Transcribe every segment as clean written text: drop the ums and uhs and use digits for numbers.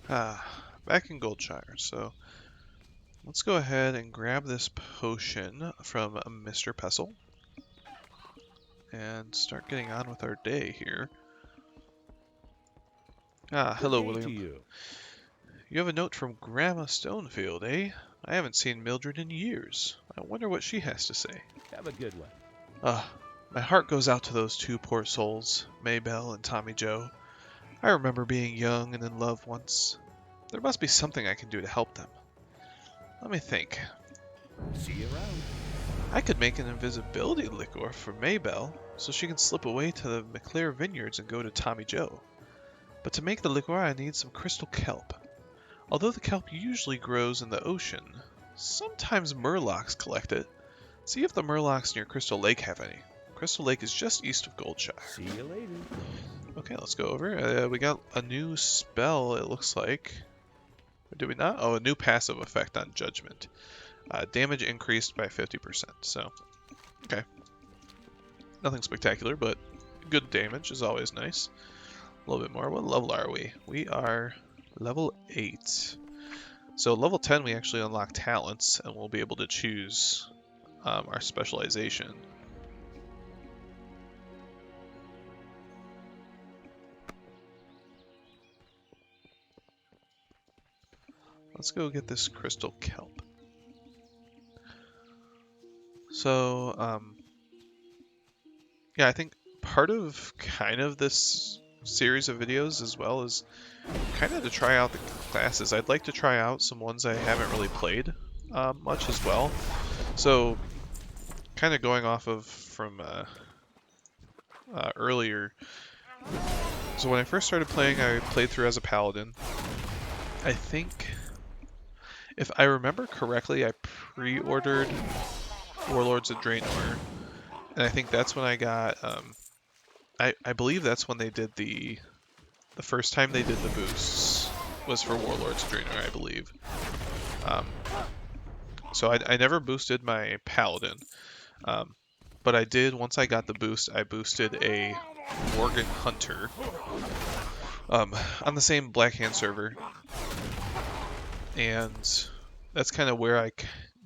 Back in Goldshire, so let's go ahead and grab this potion from Mr. Pestle and start getting on with our day here. Hello, William. You have a note from Grandma Stonefield, eh? I haven't seen Mildred in years. I wonder what she has to say. Have a good one. My heart goes out to those two poor souls, Maybelle and Tommy Joe. I remember being young and in love once. There must be something I can do to help them. Let me think. See you around. I could make an invisibility liquor for Maybelle, so she can slip away to the McClare Vineyards and go to Tommy Joe. But to make the liquor, I need some crystal kelp. Although the kelp usually grows in the ocean, sometimes murlocs collect it. See if the murlocs near Crystal Lake have any. Crystal Lake is just east of Goldshire. See you later. Okay, let's go over. We got a new spell, it looks like. Or did we not? Oh, a new passive effect on Judgment. Damage increased by 50%, so... Okay. Nothing spectacular, but good damage is always nice. A little bit more. What level are we? We are level 8. So level 10 we actually unlock talents, and we'll be able to choose our specialization. Let's go get this crystal kelp. So, yeah, I think part of kind of this series of videos as well is kind of to try out the classes. I'd like to try out some ones I haven't really played much as well. So, kind of going off of from earlier. So when I first started playing, I played through as a paladin. I think, if I remember correctly, I pre-ordered Warlords of Draenor, and I think that's when I got. I believe that's when they did the first time they did the boosts was for Warlords of Draenor, I believe. So I never boosted my paladin, but I did once I got the boost. I boosted a Worgen Hunter on the same Black Hand server, and that's kind of where I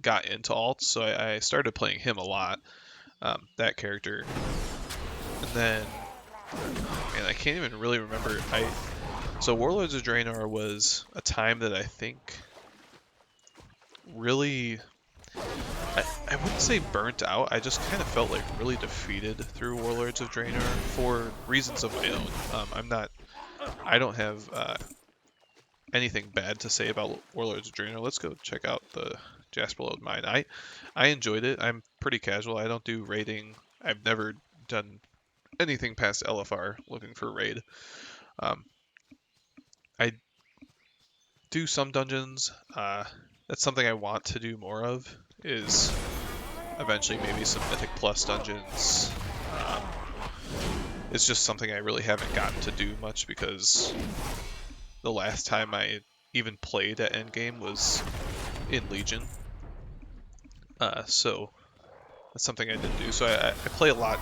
got into alts. So I started playing him a lot, that character, and then, man, I can't even really remember. So Warlords of Draenor was a time that I think really, I wouldn't say burnt out. I just kind of felt like really defeated through Warlords of Draenor for reasons of my own. I don't have anything bad to say about Warlords of Draenor. Let's go check out the Jasperlode mine. I enjoyed it. I'm pretty casual. I don't do raiding. I've never done anything past LFR looking for raid. I do some dungeons. That's something I want to do more of, is eventually maybe some Mythic Plus dungeons. It's just something I really haven't gotten to do much because the last time I even played at Endgame was in Legion. So that's something I didn't do. So I play a lot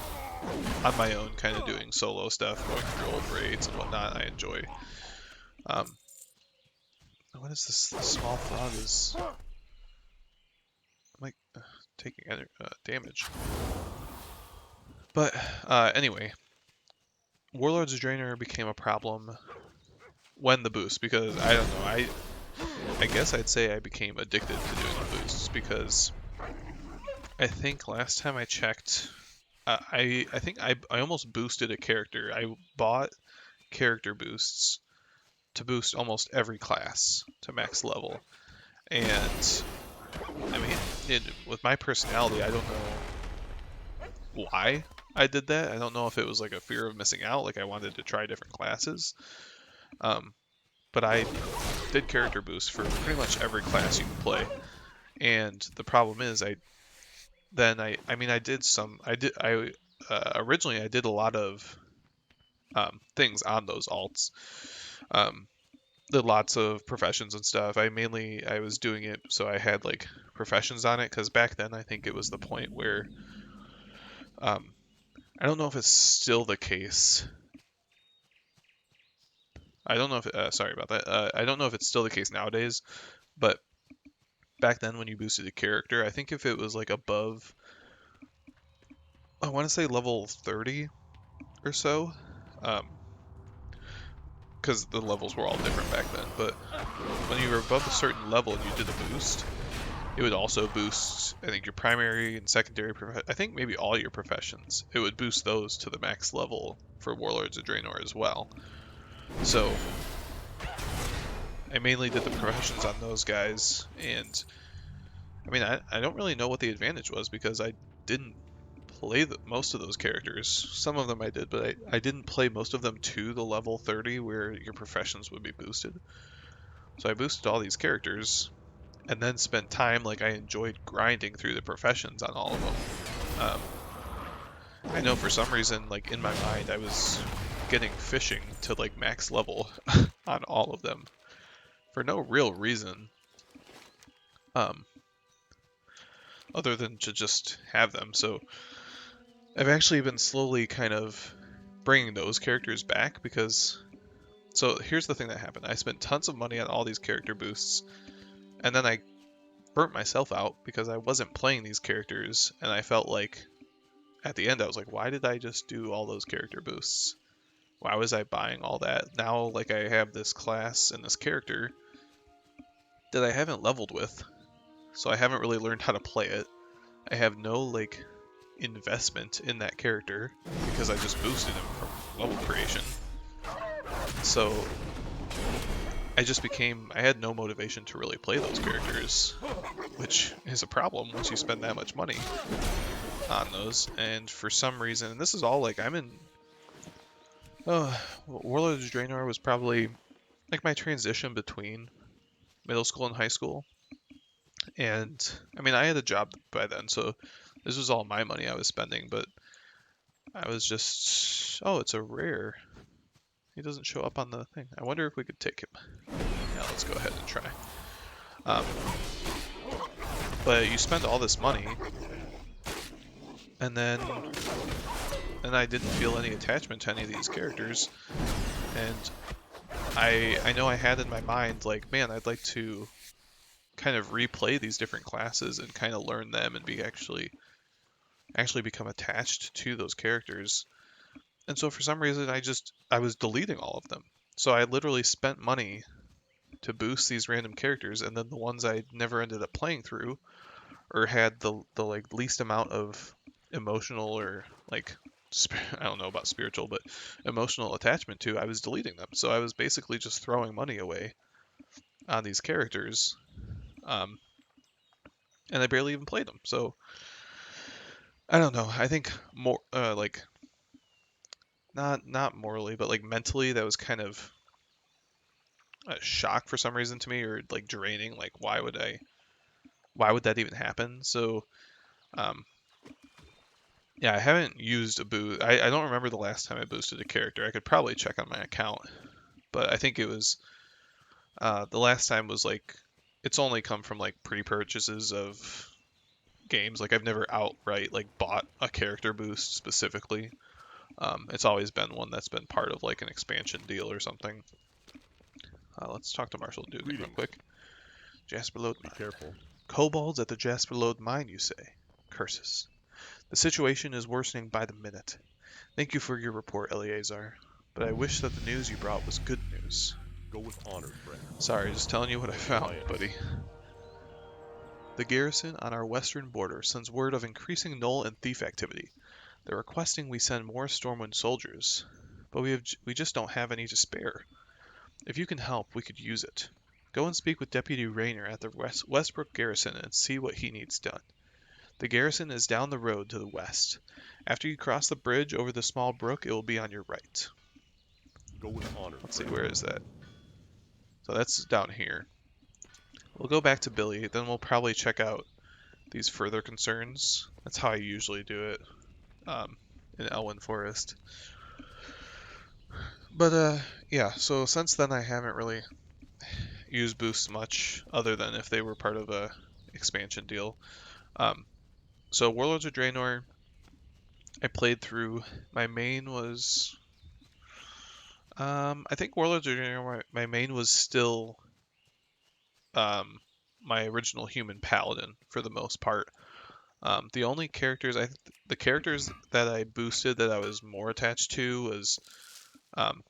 on my own, kind of doing solo stuff, going through old raids and whatnot. I enjoy. What is this? The small frog is... I'm like taking damage. But anyway, Warlords of Draenor became a problem when the boost, because I don't know, I guess I'd say I became addicted to doing the boosts, because I think last time I checked, I think I almost boosted a character. I bought character boosts to boost almost every class to max level, and I mean, with my personality, I don't know why I did that. I don't know if it was like a fear of missing out, like I wanted to try different classes. But I did character boosts for pretty much every class you can play. And the problem is, originally I did a lot of things on those alts. Did lots of professions and stuff. I was doing it so I had like professions on it, because back then I think it was the point where I don't know if it's still the case. I don't know if sorry about that. I don't know if it's still the case nowadays, but back then when you boosted a character, I think if it was like above, I want to say level 30 or so, because the levels were all different back then. But when you were above a certain level and you did a boost, it would also boost, I think, your primary and secondary, I think maybe all your professions. It would boost those to the max level for Warlords of Draenor as well. So I mainly did the professions on those guys, and I mean, I don't really know what the advantage was because I didn't play most of those characters. Some of them I did, but I didn't play most of them to the level 30 where your professions would be boosted. So I boosted all these characters and then spent time, like, I enjoyed grinding through the professions on all of them. I know for some reason, like, in my mind, I was getting fishing to, like, max level on all of them for no real reason. Other than to just have them. So I've actually been slowly kind of bringing those characters back because, so here's the thing that happened. I spent tons of money on all these character boosts, and then I burnt myself out because I wasn't playing these characters, and I felt like at the end I was like, why did I just do all those character boosts? Why was I buying all that? Now, like, I have this class and this character that I haven't leveled with, so I haven't really learned how to play it. I have no, like, investment in that character because I just boosted him from level creation. So I had no motivation to really play those characters, which is a problem once you spend that much money on those. And for some reason, and this is all like, I'm in, Warlords of Draenor was probably like my transition between middle school and high school. And I mean, I had a job by then, so this was all my money I was spending, but I was just, oh, it's a rare. He doesn't show up on the thing. I wonder if we could take him. Yeah, let's go ahead and try. Um, but you spend all this money, and then I didn't feel any attachment to any of these characters, and I know I had in my mind, like, man, I'd like to kind of replay these different classes and kind of learn them and be actually become attached to those characters. And so for some reason I was deleting all of them. So I literally spent money to boost these random characters, and then the ones I never ended up playing through or had the like least amount of emotional or like I don't know about spiritual, but emotional attachment to, I was deleting them. So I was basically just throwing money away on these characters, and I barely even played them. So I don't know. I think more like not morally, but like mentally, that was kind of a shock for some reason to me, or like draining. Like, why would that even happen? So um, yeah, I haven't used a boost. I don't remember the last time I boosted a character. I could probably check on my account, but I think it was the last time was like, it's only come from like pre-purchases of games. Like, I've never outright like bought a character boost specifically. It's always been one that's been part of like an expansion deal or something. Let's talk to Marshall Dugan real quick. Jasper Lode Mine. Be careful. Kobolds at the Jasper Lode Mine, you say? Curses. The situation is worsening by the minute. Thank you for your report, Elyazar, but I wish that the news you brought was good news. Go with honor, friend. Sorry, just telling you what I found, buddy. The garrison on our western border sends word of increasing gnoll and thief activity. They're requesting we send more Stormwind soldiers, but we just don't have any to spare. If you can help, we could use it. Go and speak with Deputy Rayner at the Westbrook garrison and see what he needs done. The garrison is down the road to the west. After you cross the bridge over the small brook, it will be on your right. Go with honor. Let's see, where is that? So that's down here. We'll go back to Billy, then we'll probably check out these further concerns. That's how I usually do it in Elwynn Forest. But yeah, so since then I haven't really used boosts much, other than if they were part of a expansion deal. So Warlords of Draenor, I played through. My main was I think Warlords of Draenor, my main was still um, my original human paladin for the most part. The only characters the characters that I boosted that I was more attached to was um,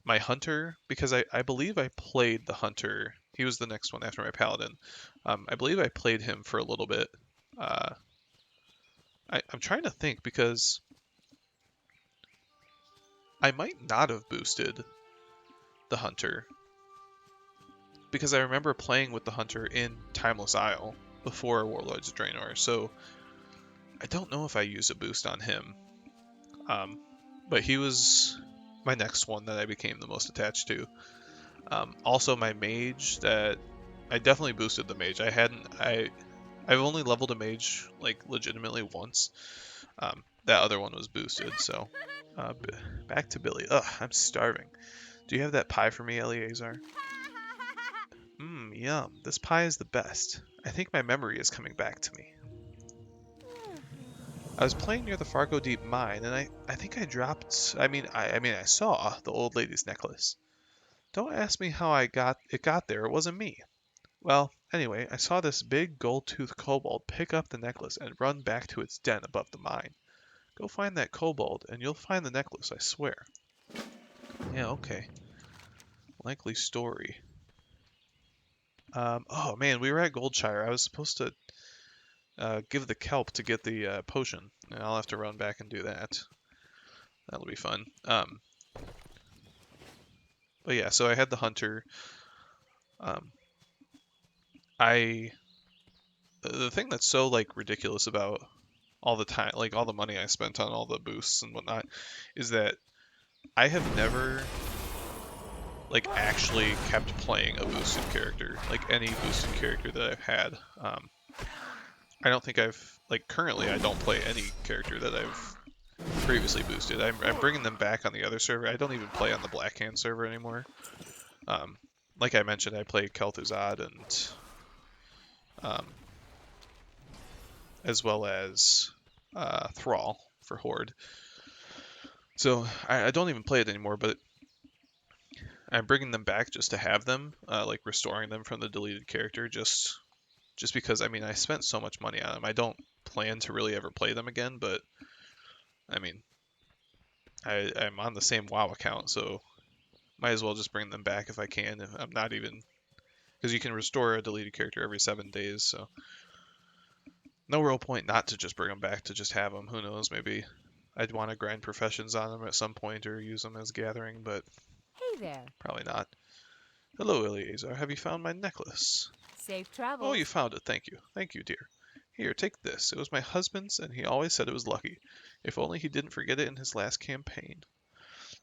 my hunter, because I believe I played the hunter. He was the next one after my paladin. I believe I played him for a little bit. Uh, I'm trying to think because I might not have boosted the hunter because I remember playing with the hunter in Timeless Isle before Warlords of Draenor. So I don't know if I used a boost on him. But he was my next one that I became the most attached to. Also, my mage that I definitely boosted the mage. I've only leveled a mage like legitimately once. That other one was boosted. So uh, b- back to Billy. Ugh, I'm starving. Do you have that pie for me, Elyazar? Mmm, yum. This pie is the best. I think my memory is coming back to me. I was playing near the Fargo Deep mine, and I think I dropped. I saw the old lady's necklace. Don't ask me how it got there. It wasn't me. Well, anyway, I saw this big gold-toothed kobold pick up the necklace and run back to its den above the mine. Go find that kobold, and you'll find the necklace, I swear. Yeah, okay. Likely story. Oh man, we were at Goldshire. I was supposed to give the kelp to get the potion, and I'll have to run back and do that. That'll be fun. But yeah, so I had the hunter. Um, I the thing that's so like ridiculous about all the time, like all the money I spent on all the boosts and whatnot, is that I have never like actually kept playing a boosted character, like any boosted character that I've had. I don't think I've like currently I don't play any character that I've previously boosted. I'm bringing them back on the other server. I don't even play on the Blackhand server anymore. Um, like I mentioned, I play Kel'Thuzad and um, as well as Thrall for Horde. So I don't even play it anymore, but I'm bringing them back just to have them, like restoring them from the deleted character, just because I spent so much money on them. I don't plan to really ever play them again, but I mean I'm on the same WoW account, so might as well just bring them back if I can. If I'm not even because you can restore a deleted character every 7 days, so no real point not to just bring them back to just have them. Who knows? Maybe I'd want to grind professions on them at some point or use them as gathering, but Hey there. probably not. Hello, Elyazar. Have you found my necklace? Safe Oh, travels. you found it. Thank you. Thank you, dear. Here, take this. It was my husband's, and he always said it was lucky. If only he didn't forget it in his last campaign.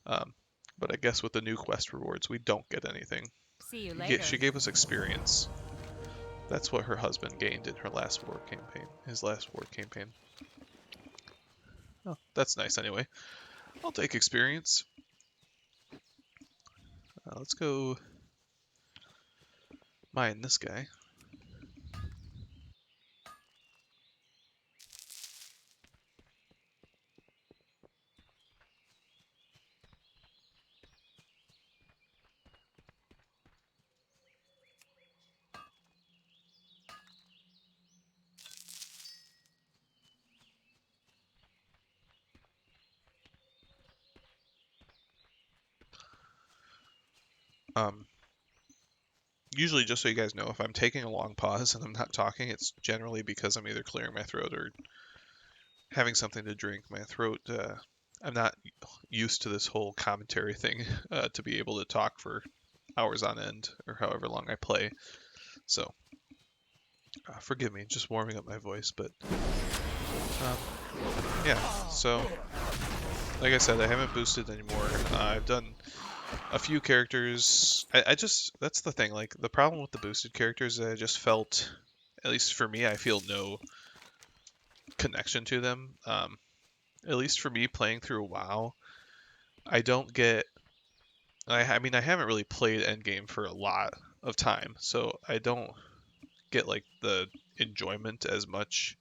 Um, but I guess with the new quest rewards, we don't get anything. See you later. She gave us experience. That's what her husband gained in her last war campaign. His last war campaign. Oh, that's nice anyway. I'll take experience. Let's go mine this guy. Um, Usually, just so you guys know, if I'm taking a long pause and I'm not talking, it's generally because I'm either clearing my throat or having something to drink. My throat, I'm not used to this whole commentary thing to be able to talk for hours on end or however long I play. So, forgive me, just warming up my voice. But um, yeah, so like I said, I haven't boosted anymore. I've done a few characters. I just, that's the thing. Like, the problem with the boosted characters is I just felt, at least for me, I feel no connection to them. At least for me playing through WoW, I don't get. I haven't really played endgame for a lot of time, so I don't get like the enjoyment as much,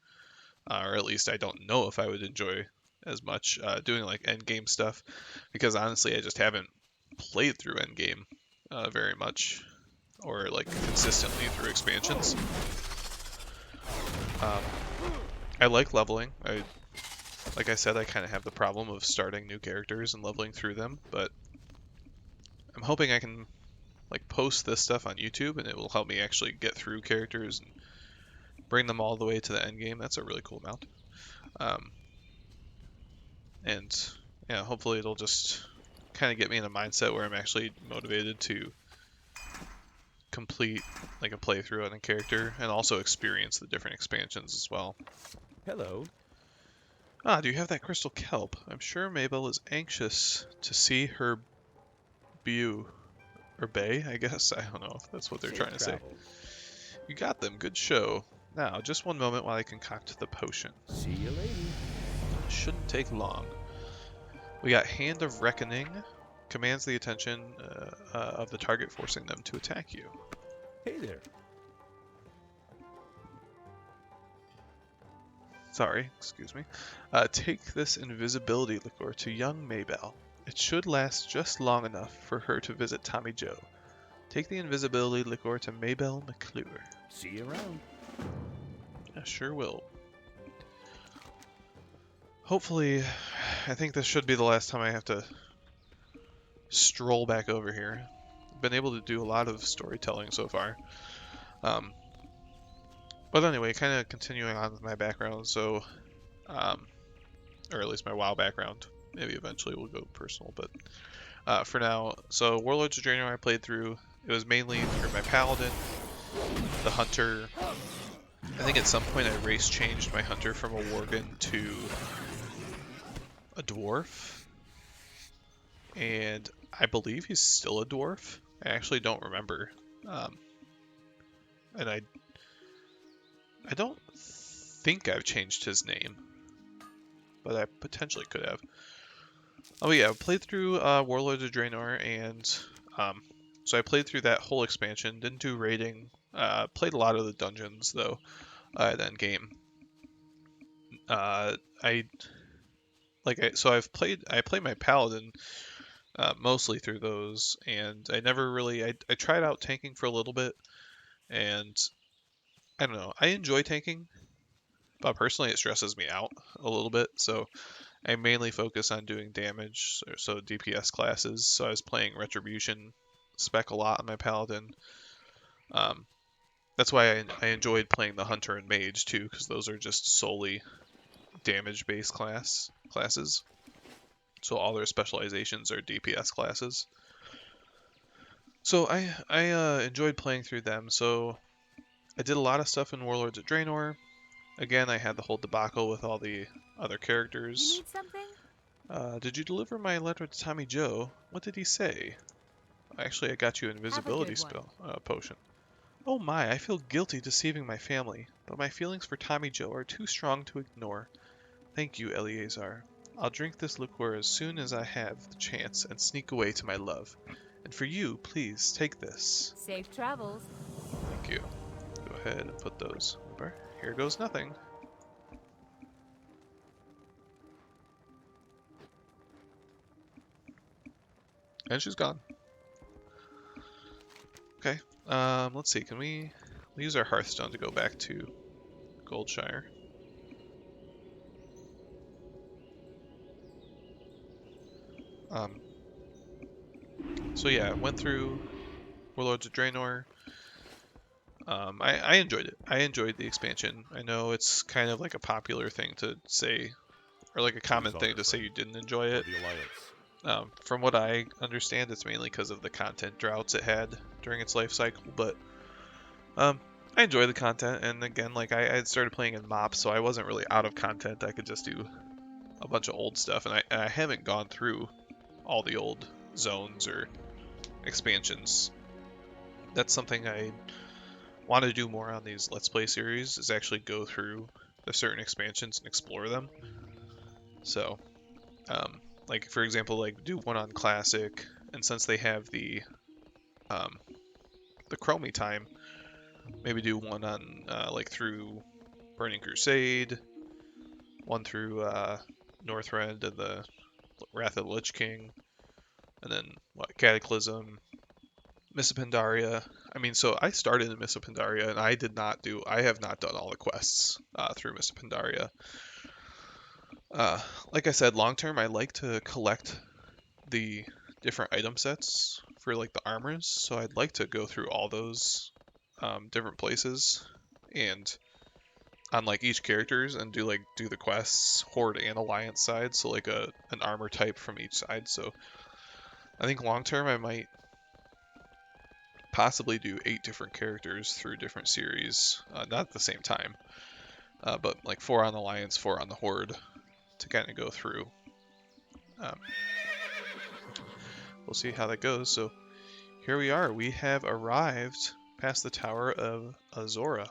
or at least I don't know if I would enjoy as much doing like endgame stuff, because honestly, I just haven't. played through Endgame very much, or like consistently through expansions. Um, I like leveling. Like I said, I kind of have the problem of starting new characters and leveling through them, but I'm hoping I can like post this stuff on YouTube and it will help me actually get through characters and bring them all the way to the end game. That's a really cool mount. Um, and yeah, hopefully it'll just kind of get me in a mindset where I'm actually motivated to complete like a playthrough on a character and also experience the different expansions as well. Hello. Ah, do you have that crystal kelp? I'm sure Mabel is anxious to see her beau, or bay, I guess. I don't know if that's what they're Safe trying to say. travels. You got them, good show. Now, just one moment while I concoct the potion. See you later. Shouldn't take long. We got Hand of Reckoning. Commands the attention of the target, forcing them to attack you. Hey there. Sorry, excuse me. Take this invisibility liqueur to young Maybell. It should last just long enough for her to visit Tommy Joe. Take the invisibility liqueur to Maybell McClure. See you around. I sure will. Hopefully, I think this should be the last time I have to stroll back over here. I've been able to do a lot of storytelling so far. But anyway, kind of continuing on with my background, so, or at least my WoW background. Maybe eventually we'll go personal, but for now, so Warlords of Draenor I played through. It was mainly through my Paladin, the Hunter. I think at some point I race changed my Hunter from a Worgen to a Dwarf, and I believe he's still a Dwarf. I actually don't remember, and I don't think I've changed his name, but I potentially could have. Oh yeah, I played through Warlords of Draenor, and so I played through that whole expansion. Didn't do raiding. Played a lot of the dungeons though. At end game. I played my Paladin mostly through those, and I never really I tried out tanking for a little bit, and I don't know. I enjoy tanking, but personally it stresses me out a little bit. So I mainly focus on doing damage, so DPS classes. So I was playing Retribution spec a lot on my Paladin. That's why I enjoyed playing the Hunter and Mage too, because those are just solely damage-based classes. So all their specializations are DPS classes. So I enjoyed playing through them. So I did a lot of stuff in Warlords of Draenor. Again, I had the whole debacle with all the other You characters. need something? Did you deliver my letter to Tommy Joe? What did he say? Actually, I got you an Have a invisibility good one. spell potion. Oh my, I feel guilty deceiving my family, but my feelings for Tommy Joe are too strong to ignore. Thank you, Elyazar. I'll drink this liqueur as soon as I have the chance and sneak away to my love. And for you, please, take this. Safe travels. Thank you. Go ahead and put those over. Here goes nothing. And she's gone. Okay, let's see, can we use our Hearthstone to go back to Goldshire? So yeah, I went through Warlords of Draenor. I enjoyed it. I enjoyed the expansion. I know it's kind of like a popular thing to say, or like a common thing to say you didn't enjoy For it. the Alliance. From what I understand, it's mainly because of the content droughts it had during its life cycle, but I enjoy the content, and again, like I had started playing in MOP, so I wasn't really out of content. I could just do a bunch of old stuff, and I haven't gone through all the old zones or expansions. That's something I want to do more on these Let's Play series, is actually go through the certain expansions and explore them. So, like for example, like do one on Classic, and since they have the Chromie time, maybe do one on like through Burning Crusade, one through Northrend and the Wrath of the Lich King, and then what, Cataclysm, Miss Pandaria. I mean, so I started in Miss Pandaria, and I have not done all the quests through Miss Pandaria. Like I said, long term, I like to collect the different item sets for like the armors, so I'd like to go through all those different places and on like each characters and do the quests, Horde and Alliance side, so like an armor type from each side. So I think long term I might possibly do 8 different characters through different series, not at the same time, but like 4 on Alliance, 4 on the Horde to kind of go through. Um, we'll see how that goes. So here we are. We have arrived past the Tower of Azora.